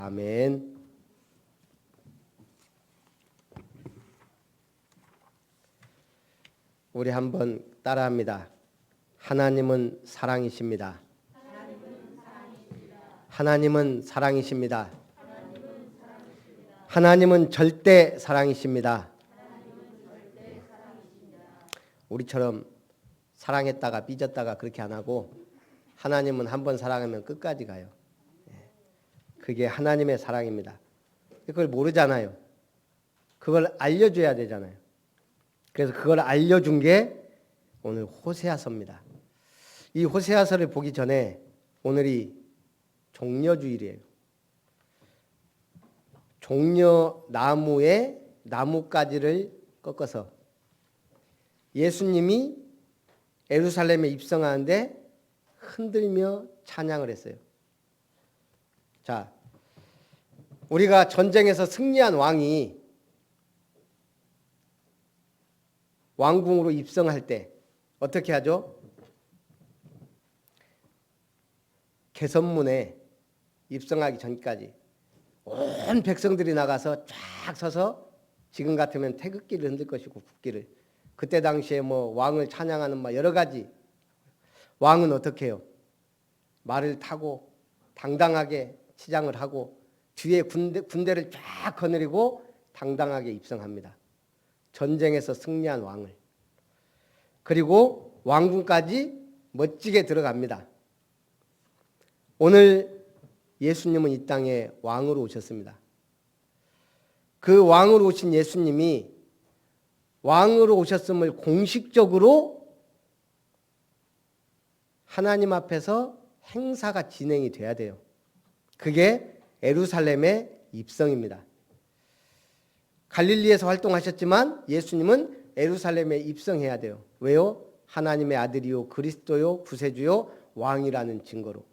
아멘. 우리 한번 따라합니다. 하나님은 사랑이십니다. 하나님은 사랑이십니다. 하나님은 절대 사랑이십니다. 우리처럼 사랑했다가 삐졌다가 그렇게 안 하고 하나님은 한 번 사랑하면 끝까지 가요. 그게 하나님의 사랑입니다. 그걸 모르잖아요. 그걸 알려줘야 되잖아요. 그래서 그걸 알려준 게 오늘 호세아서입니다. 이 호세아서를 보기 전에 오늘이 종려주일이에요. 종려나무의 나뭇가지를 꺾어서 예수님이 예루살렘에 입성하는데 흔들며 찬양을 했어요. 자, 우리가 전쟁에서 승리한 왕이 왕궁으로 입성할 때 어떻게 하죠? 개선문에 입성하기 전까지 온 백성들이 나가서 쫙 서서 지금 같으면 태극기를 흔들 것이고 국기를, 그때 당시에 뭐 왕을 찬양하는 막 여러 가지, 왕은 어떻게 해요? 말을 타고 당당하게 치장을 하고 뒤에 군대를 쫙 거느리고 당당하게 입성합니다. 전쟁에서 승리한 왕을. 그리고 왕궁까지 멋지게 들어갑니다. 오늘 예수님은 이 땅에 왕으로 오셨습니다. 그 왕으로 오신 예수님이 왕으로 오셨음을 공식적으로 하나님 앞에서 행사가 진행이 돼야 돼요. 그게 예루살렘의 입성입니다. 갈릴리에서 활동하셨지만 예수님은 예루살렘에 입성해야 돼요. 왜요? 하나님의 아들이요 그리스도요 구세주요 왕이라는 증거로.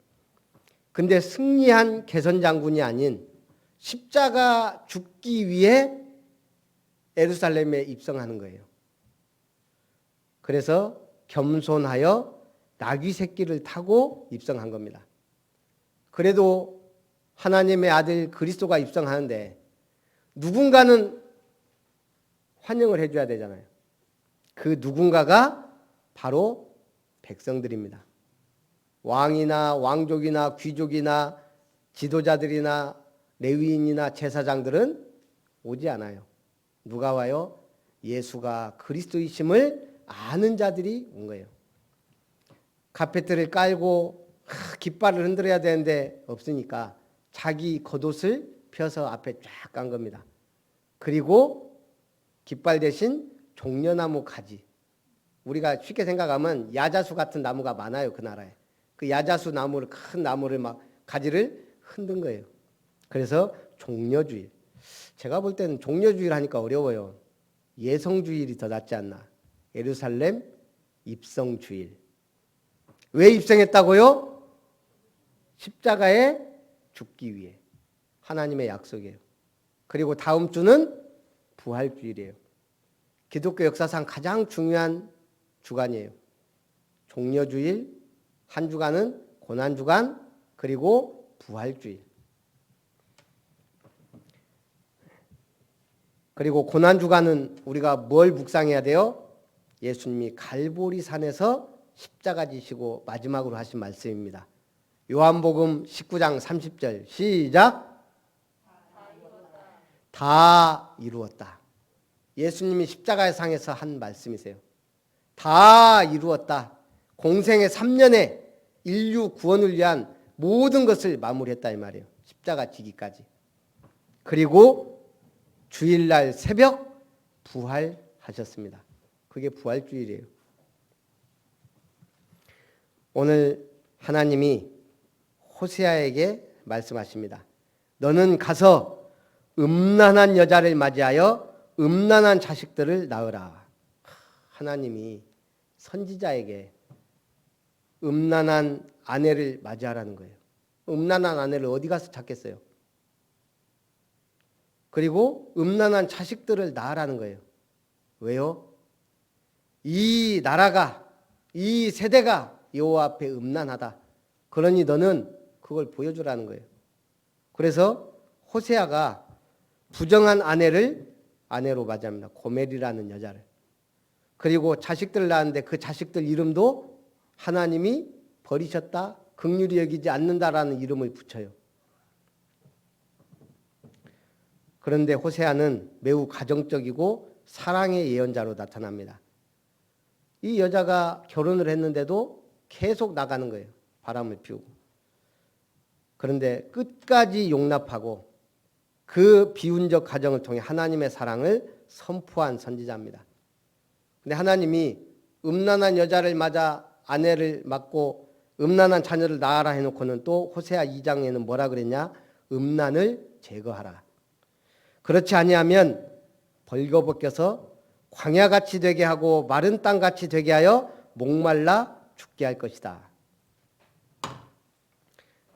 근데 승리한 개선장군이 아닌 십자가 죽기 위해 예루살렘에 입성하는 거예요. 그래서 겸손하여 나귀 새끼를 타고 입성한 겁니다. 그래도 하나님의 아들 그리스도가 입성하는데 누군가는 환영을 해줘야 되잖아요. 그 누군가가 바로 백성들입니다. 왕이나 왕족이나 귀족이나 지도자들이나 레위인이나 제사장들은 오지 않아요. 누가 와요? 예수가 그리스도이심을 아는 자들이 온 거예요. 카페트를 깔고 깃발을 흔들어야 되는데 없으니까 자기 겉옷을 펴서 앞에 쫙 깐 겁니다. 그리고 깃발 대신 종려나무 가지. 우리가 쉽게 생각하면 야자수 같은 나무가 많아요. 그 나라에. 그 야자수 나무를, 큰 나무를 막 가지를 흔든 거예요. 그래서 종려주일. 제가 볼 때는 종려주일 하니까 어려워요. 예성주일이 더 낫지 않나. 예루살렘 입성주일. 왜 입성했다고요? 십자가에 죽기 위해. 하나님의 약속이에요. 그리고 다음 주는 부활주일이에요. 기독교 역사상 가장 중요한 주간이에요. 종려주일, 한 주간은 고난주간, 그리고 부활주일. 그리고 고난주간은 우리가 뭘 묵상해야 돼요? 예수님이 갈보리산에서 십자가 지시고 마지막으로 하신 말씀입니다. 요한복음 19장 30절 시작. 다 이루었다. 예수님이 십자가의 상에서 한 말씀이세요. 다 이루었다. 공생의 3년에 인류 구원을 위한 모든 것을 마무리했다 이 말이에요. 십자가 지기까지. 그리고 주일날 새벽 부활하셨습니다. 그게 부활주일이에요. 오늘 하나님이 호세아에게 말씀하십니다. 너는 가서 음란한 여자를 맞이하여 음란한 자식들을 낳으라. 하나님이 선지자에게 음란한 아내를 맞이하라는 거예요. 음란한 아내를 어디 가서 찾겠어요? 그리고 음란한 자식들을 낳으라는 거예요. 왜요? 이 나라가, 이 세대가 여호와 앞에 음란하다. 그러니 너는 그걸 보여주라는 거예요. 그래서 호세아가 부정한 아내를 아내로 맞이합니다. 고멜이라는 여자를. 그리고 자식들을 낳았는데 그 자식들 이름도 하나님이 버리셨다, 긍휼히 여기지 않는다라는 이름을 붙여요. 그런데 호세아는 매우 가정적이고 사랑의 예언자로 나타납니다. 이 여자가 결혼을 했는데도 계속 나가는 거예요. 바람을 피우고. 그런데 끝까지 용납하고 그 비운적 가정을 통해 하나님의 사랑을 선포한 선지자입니다. 근데 하나님이 음란한 여자를 맞아 아내를 맞고 음란한 자녀를 낳아라 해놓고는 또 호세아 2장에는 뭐라 그랬냐? 음란을 제거하라. 그렇지 아니하면 벌거벗겨서 광야같이 되게 하고 마른 땅같이 되게 하여 목말라 죽게 할 것이다.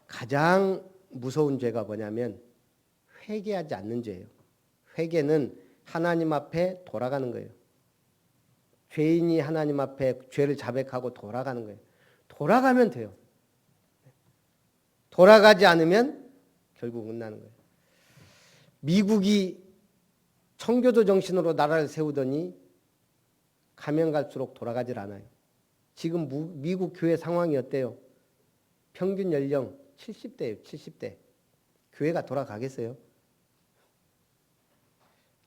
가장 무서운 죄가 뭐냐면 회개하지 않는 죄예요. 회개는 하나님 앞에 돌아가는 거예요. 죄인이 하나님 앞에 죄를 자백하고 돌아가는 거예요. 돌아가면 돼요. 돌아가지 않으면 결국 끝나는 거예요. 미국이 청교도 정신으로 나라를 세우더니 가면 갈수록 돌아가질 않아요. 지금 미국 교회 상황이 어때요? 평균 연령 70대예요. 70대. 교회가 돌아가겠어요?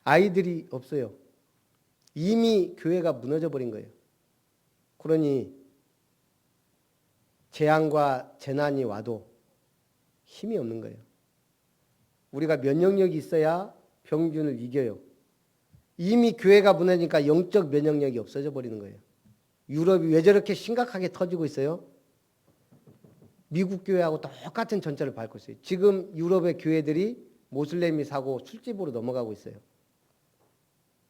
아이들이 없어요. 이미 교회가 무너져 버린 거예요. 그러니 재앙과 재난이 와도 힘이 없는 거예요. 우리가 면역력이 있어야 병균을 이겨요. 이미 교회가 무너지니까 영적 면역력이 없어져 버리는 거예요. 유럽이 왜 저렇게 심각하게 터지고 있어요? 미국 교회하고 똑같은 전철을 밟고 있어요. 지금 유럽의 교회들이 모슬렘이 사고 술집으로 넘어가고 있어요.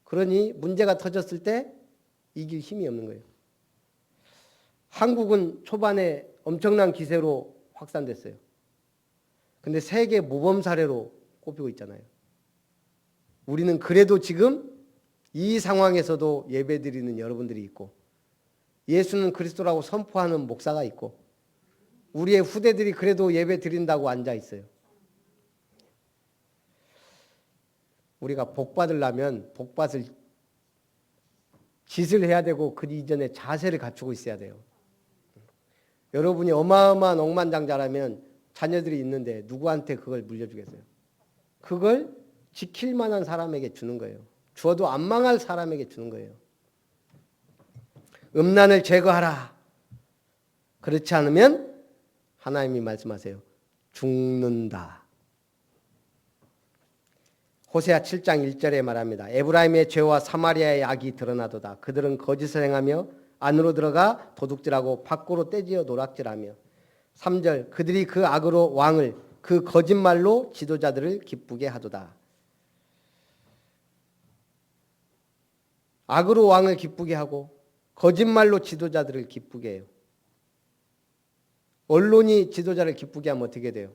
그러니 문제가 터졌을 때 이길 힘이 없는 거예요. 한국은 초반에 엄청난 기세로 확산됐어요. 근데 세계 모범 사례로 꼽히고 있잖아요. 우리는 그래도 지금 이 상황에서도 예배드리는 여러분들이 있고 예수는 그리스도라고 선포하는 목사가 있고 우리의 후대들이 그래도 예배 드린다고 앉아 있어요. 우리가 복 받으려면 복받을 짓을 해야 되고 그 이전에 자세를 갖추고 있어야 돼요. 여러분이 어마어마한 억만장자라면 자녀들이 있는데 누구한테 그걸 물려주겠어요? 그걸 지킬 만한 사람에게 주는 거예요. 주어도 안 망할 사람에게 주는 거예요. 음란을 제거하라. 그렇지 않으면 하나님이 말씀하세요. 죽는다. 호세아 7장 1절에 말합니다. 에브라임의 죄와 사마리아의 악이 드러나도다. 그들은 거짓을 행하며 안으로 들어가 도둑질하고 밖으로 떼지어 노략질하며 3절 그들이 그 악으로 왕을 그 거짓말로 지도자들을 기쁘게 하도다. 악으로 왕을 기쁘게 하고 거짓말로 지도자들을 기쁘게 해요. 언론이 지도자를 기쁘게 하면 어떻게 돼요?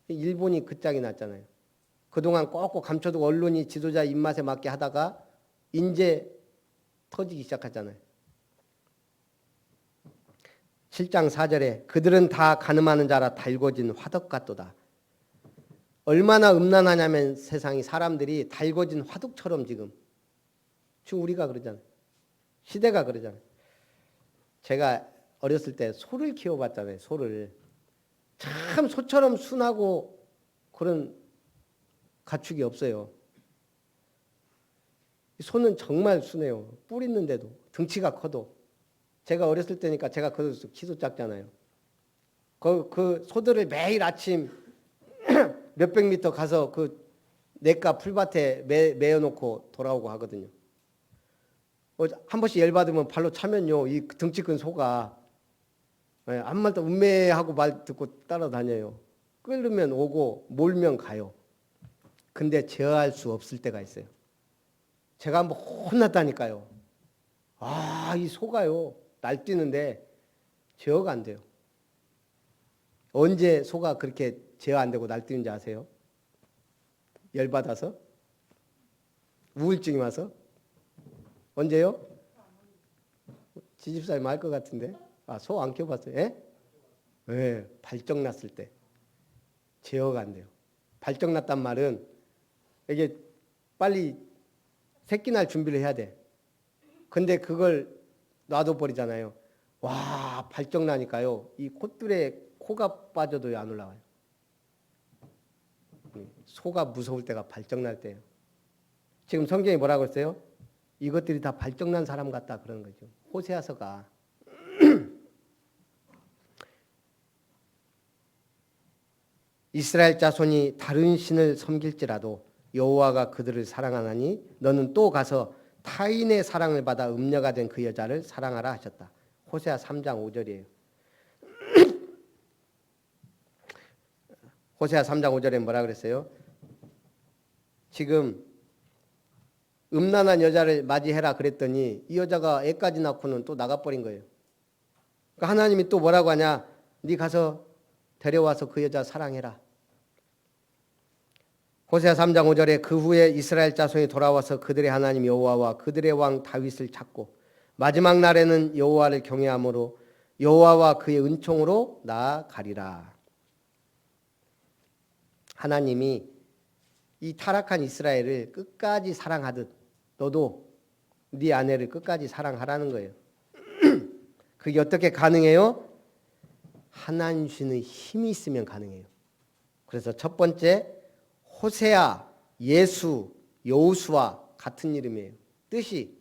일본이 그 짝이 났잖아요. 그동안 꼭꼭 감춰두고 언론이 지도자 입맛에 맞게 하다가 이제 터지기 시작하잖아요. 7장 4절에 그들은 다 가늠하는 자라 달궈진 화덕 같도다. 얼마나 음란하냐면 세상이 사람들이 달궈진 화덕처럼 지금 우리가 그러잖아요. 시대가 그러잖아요. 제가 어렸을 때 소를 키워봤잖아요. 소를. 참 소처럼 순하고 그런 가축이 없어요. 소는 정말 순해요. 뿔 있는데도 등치가 커도. 제가 어렸을 때니까 제가 그래서 키도 작잖아요. 그 소들을 매일 아침 몇백 미터 가서 그 냇가 풀밭에 매어놓고 돌아오고 하거든요. 한 번씩 열받으면 발로 차면요. 이 등치 큰 소가 아무 말도 운매하고 말 듣고 따라다녀요. 끌면 오고 몰면 가요. 근데 제어할 수 없을 때가 있어요. 제가 한번 혼났다니까요. 이 소가요. 날뛰는데 제어가 안 돼요. 언제 소가 그렇게 제어 안 되고 날뛰는지 아세요? 열받아서? 우울증이 와서? 언제요? 지집사님 알 것 같은데. 소 안 키워봤어요? 예? 네, 발정 났을 때. 제어가 안 돼요. 발정났단 말은 이게 빨리 새끼 날 준비를 해야 돼. 근데 그걸 놔둬버리잖아요. 와, 발정나니까요. 이 콧줄에 코가 빠져도 안 올라와요. 소가 무서울 때가 발정날 때예요. 지금 성경이 뭐라고 했어요? 이것들이 다 발정난 사람 같다 그러는 거죠. 호세아서가. 이스라엘 자손이 다른 신을 섬길지라도 여호와가 그들을 사랑하나니 너는 또 가서 타인의 사랑을 받아 음녀가 된 그 여자를 사랑하라 하셨다. 호세아 3장 5절이에요. 호세아 3장 5절에 뭐라 그랬어요? 지금 음란한 여자를 맞이해라 그랬더니 이 여자가 애까지 낳고는 또 나가버린 거예요. 그러니까 하나님이 또 뭐라고 하냐? 네 가서 데려와서 그 여자 사랑해라. 호세아 3장 5절에 그 후에 이스라엘 자손이 돌아와서 그들의 하나님 여호와와 그들의 왕 다윗을 찾고 마지막 날에는 여호와를 경외함으로 여호와와 그의 은총으로 나아가리라. 하나님이 이 타락한 이스라엘을 끝까지 사랑하듯 너도 네 아내를 끝까지 사랑하라는 거예요. 그게 어떻게 가능해요? 하나님 주시는 힘이 있으면 가능해요. 그래서 첫 번째 호세아, 예수, 여호수아 같은 이름이에요. 뜻이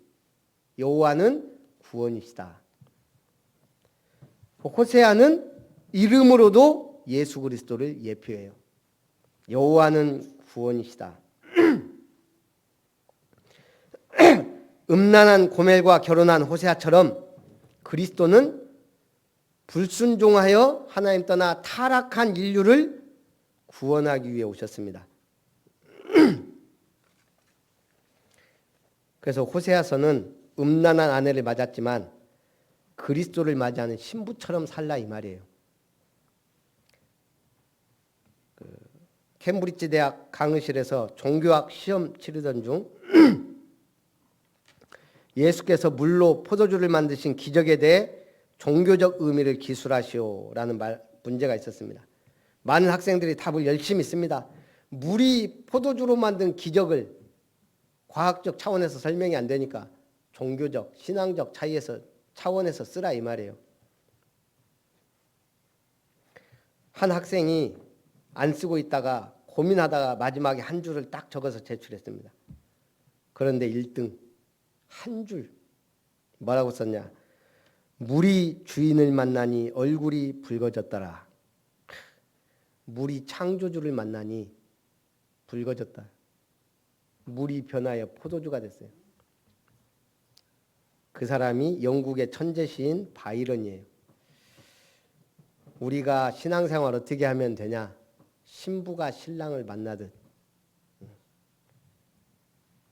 여호와는 구원이시다. 호세아는 이름으로도 예수 그리스도를 예표해요. 여호와는 구원이시다. 음란한 고멜과 결혼한 호세아처럼 그리스도는 불순종하여 하나님 떠나 타락한 인류를 구원하기 위해 오셨습니다. 그래서 호세아서는 음란한 아내를 맞았지만 그리스도를 맞이하는 신부처럼 살라 이 말이에요. 캠브리지 대학 강의실에서 종교학 시험 치르던 중 예수께서 물로 포도주를 만드신 기적에 대해 종교적 의미를 기술하시오라는 문제가 있었습니다. 많은 학생들이 답을 열심히 씁니다. 물이 포도주로 만든 기적을 과학적 차원에서 설명이 안 되니까 종교적, 신앙적 차원에서 쓰라 이 말이에요. 한 학생이 안 쓰고 있다가 고민하다가 마지막에 한 줄을 딱 적어서 제출했습니다. 그런데 1등 한 줄 뭐라고 썼냐? 물이 주인을 만나니 얼굴이 붉어졌더라. 물이 창조주를 만나니 붉어졌다. 물이 변하여 포도주가 됐어요. 그 사람이 영국의 천재 시인 바이런이에요. 우리가 신앙생활 어떻게 하면 되냐? 신부가 신랑을 만나듯.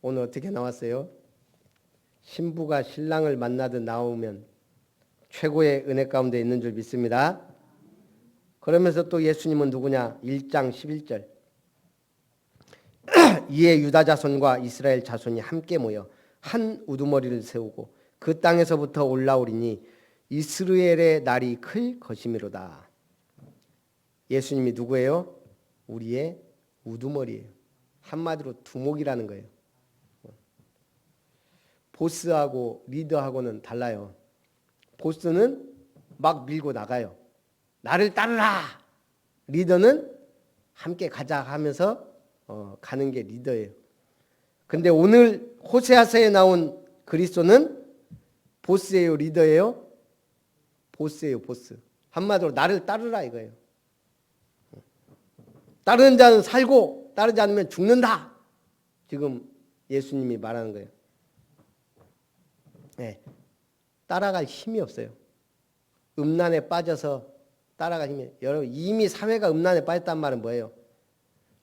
오늘 어떻게 나왔어요? 신부가 신랑을 만나듯 나오면 최고의 은혜 가운데 있는 줄 믿습니다. 그러면서 또 예수님은 누구냐? 1장 11절. 이에 유다 자손과 이스라엘 자손이 함께 모여 한 우두머리를 세우고 그 땅에서부터 올라오리니 이스라엘의 날이 클 것이미로다. 예수님이 누구예요? 우리의 우두머리예요. 한마디로 두목이라는 거예요. 보스하고 리더하고는 달라요. 보스는 막 밀고 나가요. 나를 따르라. 리더는 함께 가자 하면서 가는 게 리더예요. 근데 오늘 호세아서에 나온 그리스도는 보스예요, 리더예요? 보스예요, 보스. 한마디로 나를 따르라 이거예요. 따르는 자는 살고 따르지 않으면 죽는다. 지금 예수님이 말하는 거예요. 네, 따라갈 힘이 없어요. 음란에 빠져서 따라갈 힘이. 여러분 이미 사회가 음란에 빠졌단 말은 뭐예요?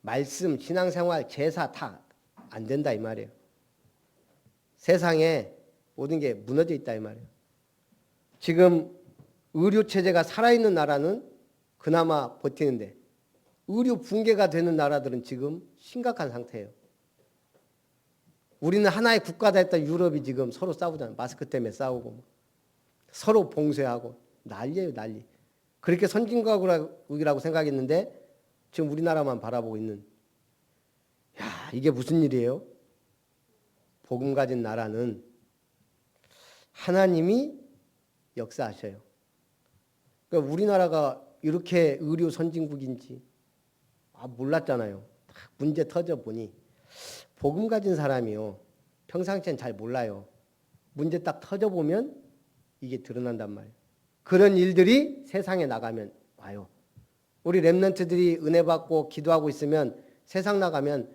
말씀, 신앙생활, 제사 다 안 된다 이 말이에요. 세상에 모든 게 무너져 있다 이 말이에요. 지금 의료체제가 살아있는 나라는 그나마 버티는데 의료 붕괴가 되는 나라들은 지금 심각한 상태예요. 우리는 하나의 국가다 했던 유럽이 지금 서로 싸우잖아요. 마스크 때문에 싸우고 서로 봉쇄하고 난리예요, 난리. 그렇게 선진국이라고 생각했는데 지금 우리나라만 바라보고 있는 이게 무슨 일이에요? 복음 가진 나라는 하나님이 역사하셔요. 그러니까 우리나라가 이렇게 의료 선진국인지 몰랐잖아요. 딱 문제 터져 보니 복음 가진 사람이요. 평상시엔 잘 몰라요. 문제 딱 터져 보면 이게 드러난단 말이에요. 그런 일들이 세상에 나가면 와요. 우리 렘넌트들이 은혜 받고 기도하고 있으면 세상 나가면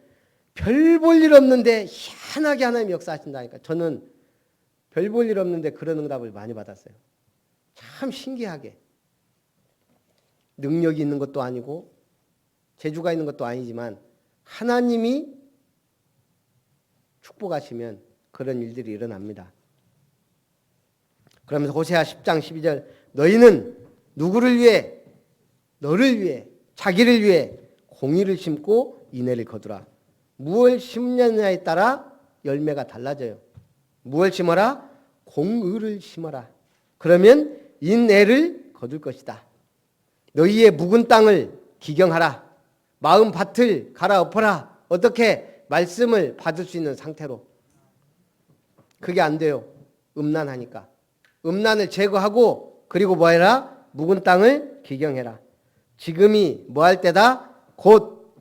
별 볼 일 없는데 희한하게 하나님 역사하신다니까. 저는 별 볼 일 없는데 그런 응답을 많이 받았어요. 참 신기하게. 능력이 있는 것도 아니고 재주가 있는 것도 아니지만 하나님이 축복하시면 그런 일들이 일어납니다. 그러면서 호세아 10장 12절 너희는 누구를 위해? 너를 위해, 자기를 위해 공의를 심고 인애를 거두라. 무엇을 심느냐에 따라 열매가 달라져요. 무엇을 심어라? 공의를 심어라. 그러면 인애를 거둘 것이다. 너희의 묵은 땅을 기경하라. 마음 밭을 갈아엎어라. 어떻게? 말씀을 받을 수 있는 상태로. 그게 안 돼요. 음란하니까. 음란을 제거하고 그리고 뭐 해라? 묵은 땅을 기경해라. 지금이 뭐 할 때다? 곧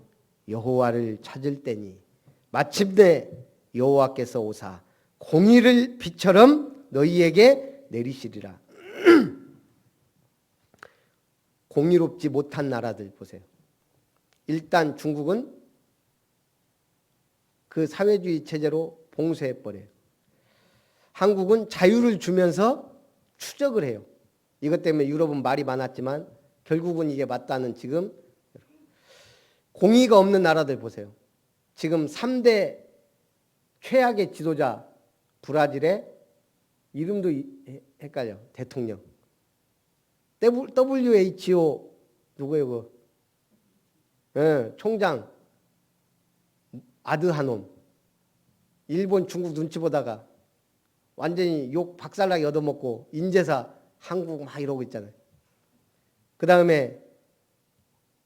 여호와를 찾을 때니 마침내 여호와께서 오사 공의를 비처럼 너희에게 내리시리라. 공의롭지 못한 나라들 보세요. 일단 중국은 그 사회주의 체제로 봉쇄해버려요. 한국은 자유를 주면서 추적을 해요. 이것 때문에 유럽은 말이 많았지만 결국은 이게 맞다는 지금 공의가 없는 나라들 보세요. 지금 3대 최악의 지도자 브라질의 이름도 헷갈려. 대통령. WHO 누구예요? 총장 아드하놈. 일본 중국 눈치 보다가 완전히 욕 박살나게 얻어먹고 인제사 한국 막 이러고 있잖아요. 그 다음에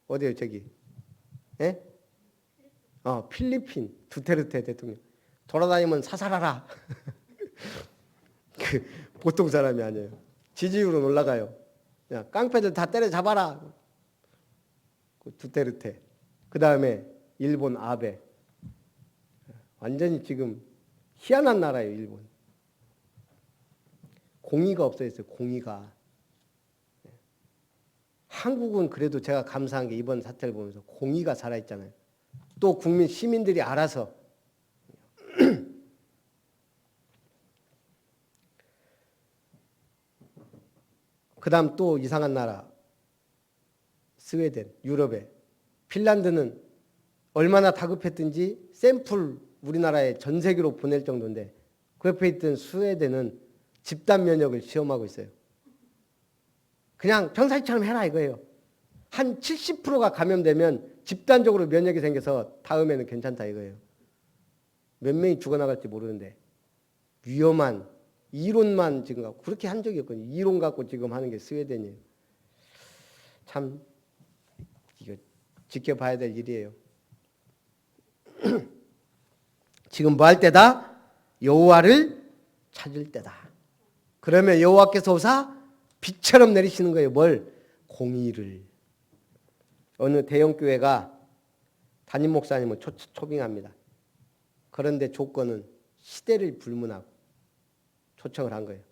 어디요 저기? 예? 필리핀 두테르테 대통령. 돌아다니면 사살하라. 보통 사람이 아니에요. 지지율은 올라가요. 야, 깡패들 다 때려잡아라. 두테르테. 그 다음에 일본 아베. 완전히 지금 희한한 나라예요. 일본. 공의가 없어졌어요. 공의가. 한국은 그래도 제가 감사한 게 이번 사태를 보면서 공의가 살아있잖아요. 또 국민 시민들이 알아서 그 다음 또 이상한 나라 스웨덴, 유럽에 핀란드는 얼마나 다급했든지 샘플 우리나라에 전 세계로 보낼 정도인데 그 옆에 있던 스웨덴은 집단 면역을 시험하고 있어요. 그냥 평상시처럼 해라 이거예요. 한 70%가 감염되면 집단적으로 면역이 생겨서 다음에는 괜찮다 이거예요. 몇 명이 죽어나갈지 모르는데 위험한 이론만 지금 갖고 그렇게 한 적이 없거든요. 이론 갖고 지금 하는 게 스웨덴이에요. 참 이거 지켜봐야 될 일이에요. 지금 뭐 할 때다? 여호와를 찾을 때다. 그러면 여호와께서 오사 빛처럼 내리시는 거예요. 뭘? 공의를. 어느 대형 교회가 담임 목사님을 초빙합니다. 그런데 조건은 시대를 불문하고 초청을 한 거예요.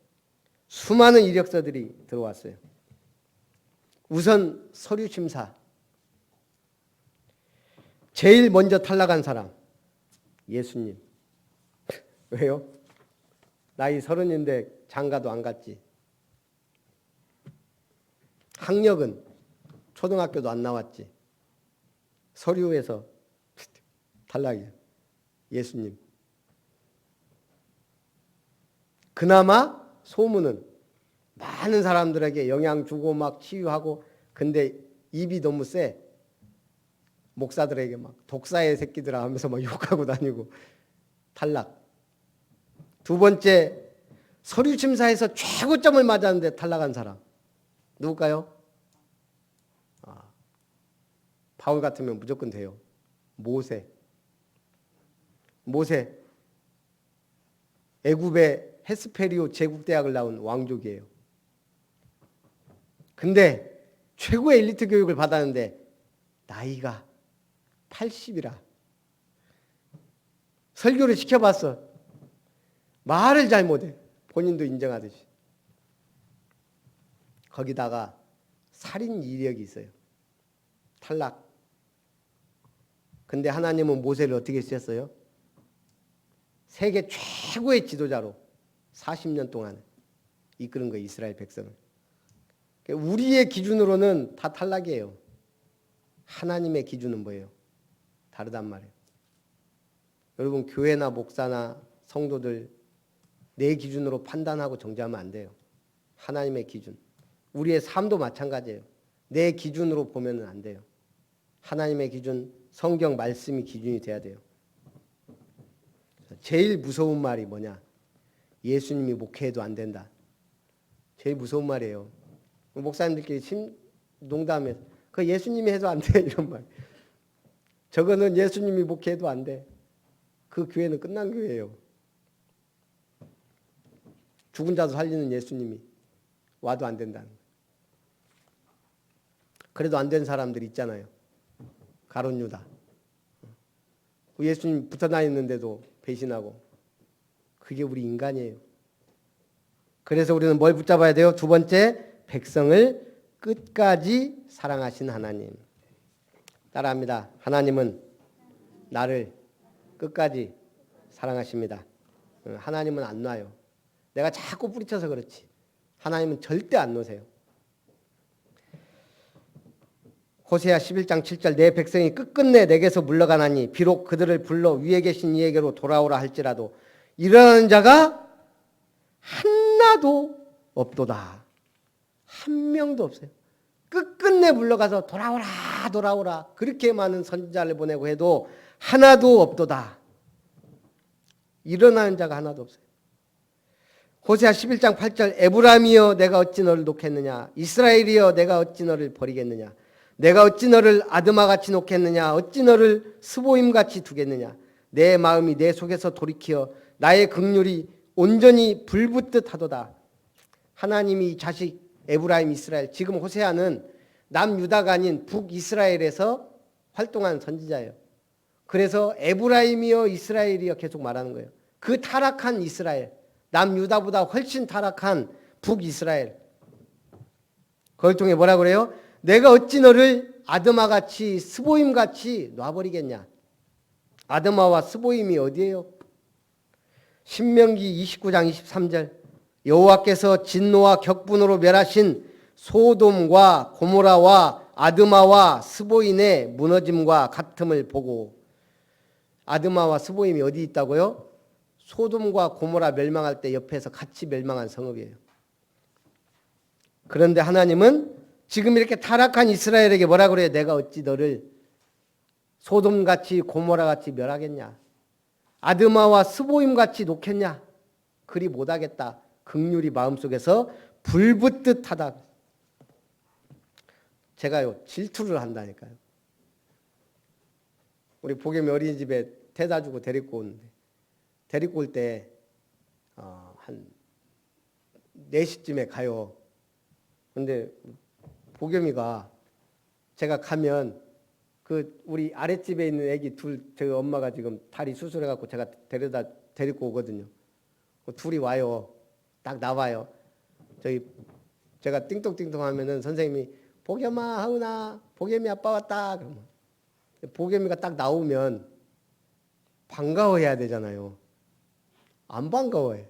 수많은 이력서들이 들어왔어요. 우선 서류 심사. 제일 먼저 탈락한 사람 예수님. 왜요? 나이 30인데 장가도 안 갔지. 학력은 초등학교도 안 나왔지. 서류에서 탈락이야. 예수님. 그나마 소문은 많은 사람들에게 영향 주고 막 치유하고 근데 입이 너무 세. 목사들에게 막 독사의 새끼들아 하면서 막 욕하고 다니고 탈락. 두 번째 서류 심사에서 최고점을 맞았는데 탈락한 사람 누굴까요? 바울 같으면 무조건 돼요. 모세. 모세, 애굽의 헤스페리오 제국대학을 나온 왕족이에요. 근데 최고의 엘리트 교육을 받았는데 나이가 80이라. 설교를 시켜봤어. 말을 잘 못해. 본인도 인정하듯이. 거기다가 살인 이력이 있어요. 탈락. 근데 하나님은 모세를 어떻게 쓰셨어요? 세계 최고의 지도자로 40년 동안 이끄는 거예요. 이스라엘 백성을. 우리의 기준으로는 다 탈락이에요. 하나님의 기준은 뭐예요? 다르단 말이에요. 여러분 교회나 목사나 성도들 내 기준으로 판단하고 정죄하면 안 돼요. 하나님의 기준. 우리의 삶도 마찬가지예요. 내 기준으로 보면 안 돼요. 하나님의 기준, 성경 말씀이 기준이 돼야 돼요. 제일 무서운 말이 뭐냐? 예수님이 목회해도 안 된다. 제일 무서운 말이에요. 목사님들끼리 농담해서 그 예수님이 해도 안 돼 이런 말. 저거는 예수님이 목회해도 안 돼. 그 교회는 끝난 교회예요. 죽은 자도 살리는 예수님이 와도 안 된다는 거예요. 그래도 안 된 사람들 있잖아요. 가룟 유다. 예수님 붙어 다녔는데도 배신하고. 그게 우리 인간이에요. 그래서 우리는 뭘 붙잡아야 돼요? 두 번째, 백성을 끝까지 사랑하신 하나님. 따라합니다. 하나님은 나를 끝까지 사랑하십니다. 하나님은 안 놔요. 내가 자꾸 뿌리쳐서 그렇지. 하나님은 절대 안 놓으세요. 호세아 11장 7절 내 백성이 끝끝내 내게서 물러가나니 비록 그들을 불러 위에 계신 이에게로 돌아오라 할지라도 일어나는 자가 하나도 없도다. 한 명도 없어요. 끝끝내 물러가서 돌아오라 돌아오라 그렇게 많은 선지자를 보내고 해도 하나도 없도다. 일어나는 자가 하나도 없어요. 호세아 11장 8절 에브라임이여 내가 어찌 너를 놓겠느냐 이스라엘이여 내가 어찌 너를 버리겠느냐 내가 어찌 너를 아드마같이 놓겠느냐 어찌 너를 스보임같이 두겠느냐 내 마음이 내 속에서 돌이키어 나의 긍휼이 온전히 불붙듯 하도다. 하나님이 자식 에브라임 이스라엘 지금 호세아는 남유다가 아닌 북이스라엘에서 활동한 선지자예요. 그래서 에브라임이여 이스라엘이여 계속 말하는 거예요. 그 타락한 이스라엘 남유다보다 훨씬 타락한 북이스라엘 그걸 통해 뭐라 그래요? 내가 어찌 너를 아드마같이 스보임같이 놔버리겠냐. 아드마와 스보임이 어디예요? 신명기 29장 23절 여호와께서 진노와 격분으로 멸하신 소돔과 고모라와 아드마와 스보임의 무너짐과 같음을 보고 아드마와 스보임이 어디 있다고요? 소돔과 고모라 멸망할 때 옆에서 같이 멸망한 성읍이에요. 그런데 하나님은 지금 이렇게 타락한 이스라엘에게 뭐라 그래요? 내가 어찌 너를 소돔같이 고모라같이 멸하겠냐? 아드마와 스보임같이 놓겠냐? 그리 못하겠다. 긍휼이 마음속에서 불붙듯 하다. 제가요 질투를 한다니까요. 우리 보겸이 어린이집에 태다 주고 데리고 오는데 데리고 올 때 한 4시쯤에 가요. 근데 보겸이가 제가 가면 그 우리 아랫집에 있는 애기 둘 저희 엄마가 지금 다리 수술해 갖고 제가 데리고 오거든요. 둘이 와요. 딱 나와요. 제가 띵동띵동 하면은 선생님이 보겸아 하은아 보겸이 아빠 왔다 그러면 보겸이가 딱 나오면 반가워해야 되잖아요. 안 반가워해.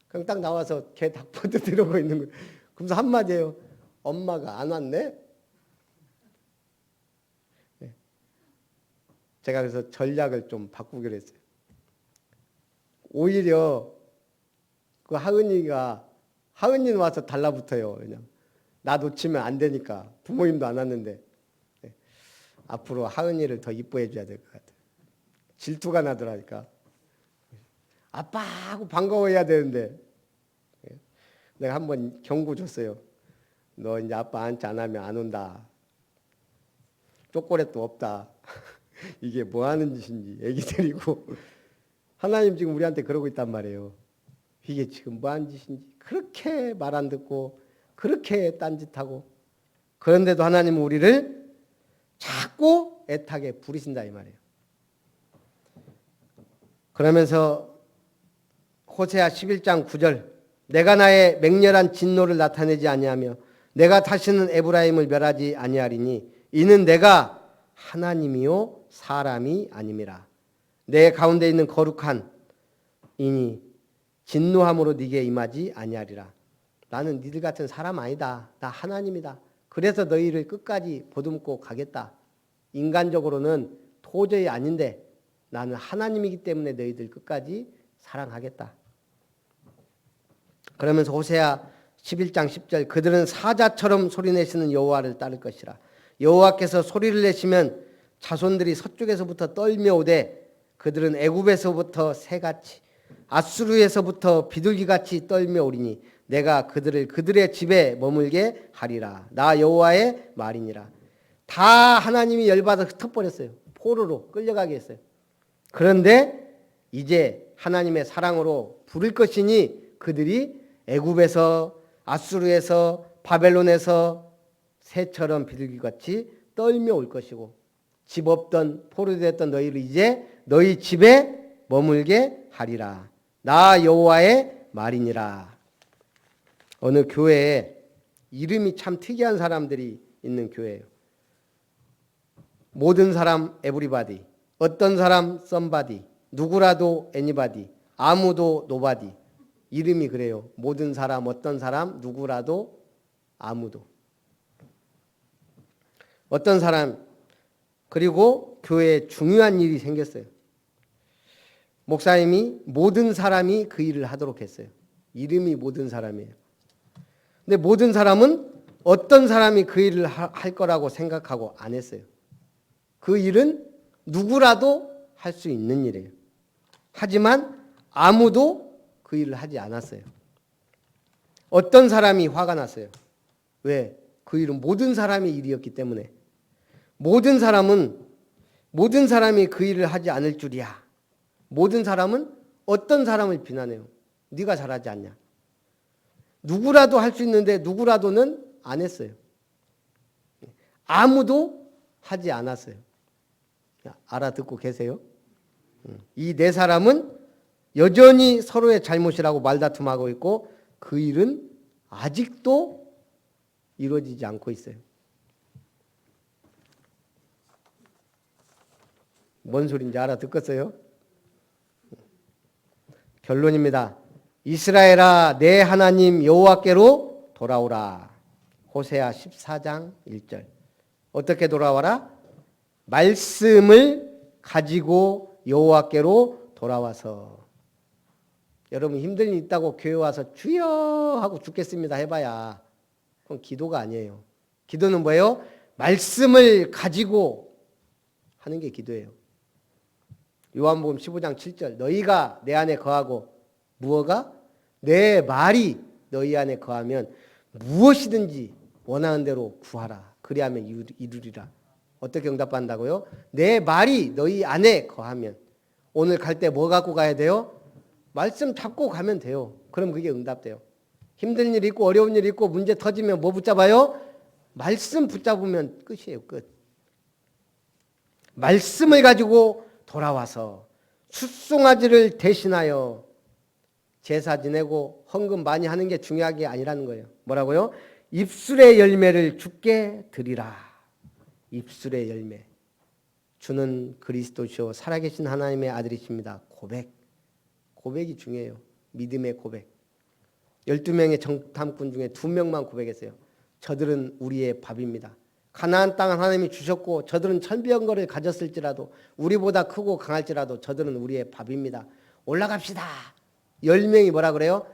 그냥 딱 나와서 걔 닭포도 들어오고 있는 거예요. 그러면서 한마디 해요. 엄마가 안 왔네? 네. 제가 그래서 전략을 좀 바꾸기로 했어요. 오히려 그 하은이는 와서 달라붙어요. 그냥 나 놓치면 안 되니까 부모님도 안 왔는데 네. 앞으로 하은이를 더 이뻐해 줘야 될 것 같아요. 질투가 나더라니까. 아빠하고 반가워해야 되는데 네. 내가 한번 경고 줬어요. 너 이제 아빠한테 안 하면 안 온다. 초콜릿도 없다. 이게 뭐 하는 짓인지 애기 데리고 하나님 지금 우리한테 그러고 있단 말이에요. 이게 지금 뭐한 짓인지. 그렇게 말 안 듣고 그렇게 딴짓하고 그런데도 하나님은 우리를 자꾸 애타게 부리신다 이 말이에요. 그러면서 호세아 11장 9절 내가 나의 맹렬한 진노를 나타내지 아니하며 내가 다시는 에브라임을 멸하지 아니하리니 이는 내가 하나님이요 사람이 아님이라. 내 가운데 있는 거룩한 이니 진노함으로 네게 임하지 아니하리라. 나는 니들 같은 사람 아니다. 나 하나님이다. 그래서 너희를 끝까지 보듬고 가겠다. 인간적으로는 도저히 아닌데 나는 하나님이기 때문에 너희들 끝까지 사랑하겠다. 그러면서 호세아 11장 10절 그들은 사자처럼 소리내시는 여호와를 따를 것이라. 여호와께서 소리를 내시면 자손들이 서쪽에서부터 떨며오되 그들은 애굽에서부터 새같이 아수르에서부터 비둘기같이 떨며오리니 내가 그들을 그들의 집에 머물게 하리라. 나 여호와의 말이니라. 다 하나님이 열받아 흩어버렸어요. 포로로 끌려가게 했어요. 그런데 이제 하나님의 사랑으로 부를 것이니 그들이 애굽에서 아수르에서 바벨론에서 새처럼 비둘기같이 떨며올 것이고 집 없던 포로되었던 너희를 이제 너희 집에 머물게 하리라. 나 여호와의 말이니라. 어느 교회에 이름이 참 특이한 사람들이 있는 교회예요. 모든 사람 에브리바디, 어떤 사람 썸바디, 누구라도 애니바디, 아무도 노바디. 이름이 그래요. 모든 사람, 어떤 사람, 누구라도, 아무도. 어떤 사람, 그리고 교회에 중요한 일이 생겼어요. 목사님이 모든 사람이 그 일을 하도록 했어요. 이름이 모든 사람이에요. 근데 모든 사람은 어떤 사람이 그 일을 할 거라고 생각하고 안 했어요. 그 일은 누구라도 할 수 있는 일이에요. 하지만 아무도 그 일을 하지 않았어요. 어떤 사람이 화가 났어요. 왜? 그 일은 모든 사람의 일이었기 때문에. 모든 사람이 그 일을 하지 않을 줄이야. 모든 사람은 어떤 사람을 비난해요. 네가 잘하지 않냐. 누구라도 할 수 있는데 누구라도는 안 했어요. 아무도 하지 않았어요. 알아듣고 계세요? 이 네 사람은 여전히 서로의 잘못이라고 말다툼하고 있고 그 일은 아직도 이루어지지 않고 있어요. 뭔 소린지 알아듣겠어요? 결론입니다. 이스라엘아 내 하나님 여호와께로 돌아오라. 호세아 14장 1절. 어떻게 돌아와라? 말씀을 가지고 여호와께로 돌아와서. 여러분 힘든 일 있다고 교회 와서 주여 하고 죽겠습니다 해봐야 그건 기도가 아니에요. 기도는 뭐예요? 말씀을 가지고 하는 게 기도예요. 요한복음 15장 7절 너희가 내 안에 거하고 무엇가? 내 말이 너희 안에 거하면 무엇이든지 원하는 대로 구하라. 그리하면 이루리라. 어떻게 응답한다고요? 내 말이 너희 안에 거하면. 오늘 갈 때 뭐 갖고 가야 돼요? 말씀 잡고 가면 돼요. 그럼 그게 응답돼요. 힘든 일 있고 어려운 일 있고 문제 터지면 뭐 붙잡아요? 말씀 붙잡으면 끝이에요. 끝. 말씀을 가지고 돌아와서 숫송아지를 대신하여 제사 지내고 헌금 많이 하는 게 중요한 게 아니라는 거예요. 뭐라고요? 입술의 열매를 주께 드리라. 입술의 열매. 주는 그리스도시요 살아계신 하나님의 아들이십니다. 고백이 중요해요. 믿음의 고백. 12명의 정탐꾼 중에 2명만 고백했어요. 저들은 우리의 밥입니다. 가나안 땅을 하나님이 주셨고 저들은 천병거를 가졌을지라도 우리보다 크고 강할지라도 저들은 우리의 밥입니다. 올라갑시다. 10명이 뭐라 그래요?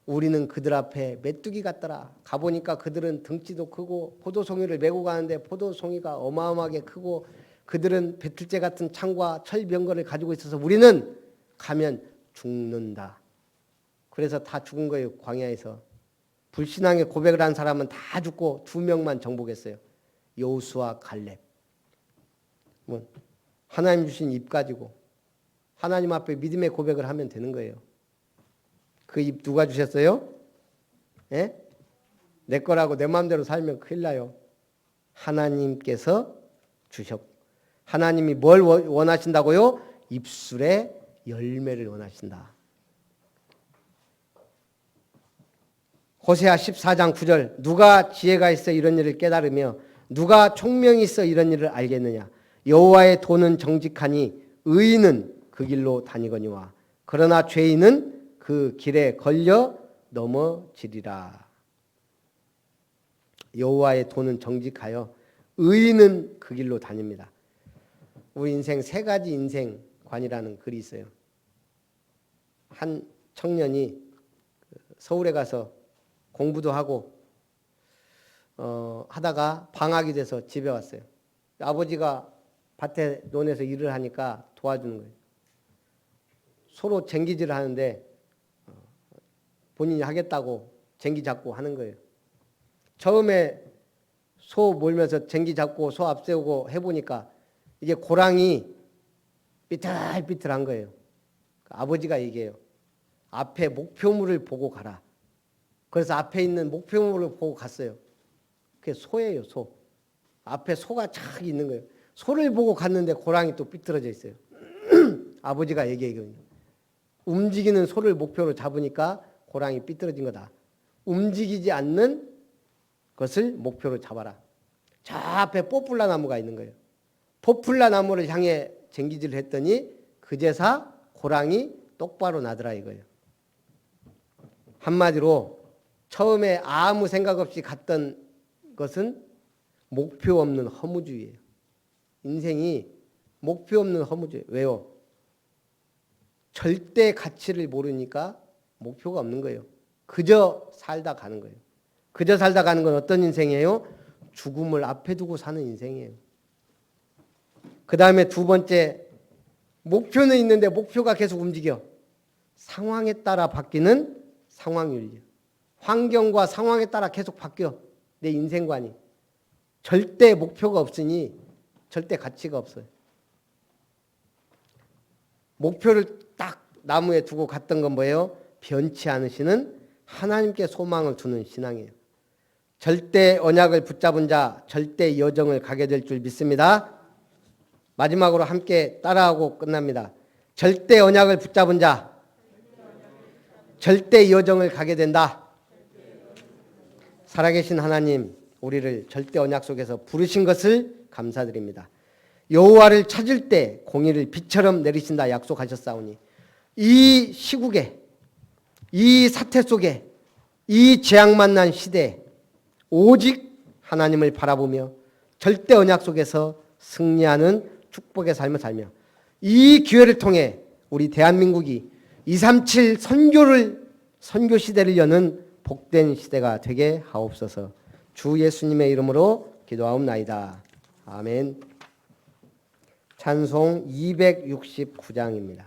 우리는 그들 앞에 메뚜기 같더라. 가보니까 그들은 등치도 크고 포도송이를 메고 가는데 포도송이가 어마어마하게 크고 그들은 배틀재 같은 창과 철병거를 가지고 있어서 우리는 가면 죽는다. 그래서 다 죽은 거예요. 광야에서. 불신앙의 고백을 한 사람은 다 죽고 2명만 정복했어요. 여호수아 갈렙. 하나님 주신 입 가지고 하나님 앞에 믿음의 고백을 하면 되는 거예요. 그 입 누가 주셨어요? 예? 내 거라고 내 마음대로 살면 큰일 나요. 하나님께서 주셨고, 하나님이 뭘 원하신다고요? 입술의 열매를 원하신다. 호세아 14장 9절 누가 지혜가 있어 이런 일을 깨달으며 누가 총명이 있어 이런 일을 알겠느냐. 여호와의 도는 정직하니 의인은 그 길로 다니거니와 그러나 죄인은 그 길에 걸려 넘어지리라. 여호와의 도는 정직하여 의인은 그 길로 다닙니다. 우리 인생 세 가지 인생관이라는 글이 있어요. 한 청년이 서울에 가서 공부도 하고 하다가 방학이 돼서 집에 왔어요. 아버지가 밭에 논에서 일을 하니까 도와주는 거예요. 서로 쟁기질을 하는데 본인이 하겠다고 쟁기 잡고 하는 거예요. 처음에 소 몰면서 쟁기 잡고 소 앞세우고 해보니까 이게 고랑이 삐뚤삐뚤한 거예요. 아버지가 얘기해요. 앞에 목표물을 보고 가라. 그래서 앞에 있는 목표물을 보고 갔어요. 그게 소예요, 소. 앞에 소가 착 있는 거예요. 소를 보고 갔는데 고랑이 또 삐뚤어져 있어요. 아버지가 얘기해요. 움직이는 소를 목표로 잡으니까 고랑이 삐뚤어진 거다. 움직이지 않는 것을 목표로 잡아라. 저 앞에 포플라 나무가 있는 거예요. 포플라 나무를 향해 쟁기질을 했더니 그제사 고랑이 똑바로 나더라 이거예요. 한마디로 처음에 아무 생각 없이 갔던 것은 목표 없는 허무주의예요. 인생이 목표 없는 허무주의. 왜요? 절대 가치를 모르니까 목표가 없는 거예요. 그저 살다 가는 거예요. 그저 살다 가는 건 어떤 인생이에요? 죽음을 앞에 두고 사는 인생이에요. 그 다음에 두 번째, 목표는 있는데 목표가 계속 움직여. 상황에 따라 바뀌는 상황윤리. 환경과 상황에 따라 계속 바뀌어. 내 인생관이. 절대 목표가 없으니 절대 가치가 없어요. 목표를 딱 나무에 두고 갔던 건 뭐예요? 변치 않으시는 하나님께 소망을 두는 신앙이에요. 절대 언약을 붙잡은 자 절대 여정을 가게 될 줄 믿습니다. 마지막으로 함께 따라하고 끝납니다. 절대 언약을 붙잡은 자 절대 여정을 가게 된다. 살아계신 하나님, 우리를 절대 언약 속에서 부르신 것을 감사드립니다. 여호와를 찾을 때 공의를 비처럼 내리신다 약속하셨사오니 이 시국에, 이 사태 속에, 이 재앙 만난 시대에 오직 하나님을 바라보며 절대 언약 속에서 승리하는 축복의 삶을 살며 이 기회를 통해 우리 대한민국이 237 선교 시대를 여는 복된 시대가 되게 하옵소서. 주 예수님의 이름으로 기도하옵나이다. 아멘. 찬송 269장입니다.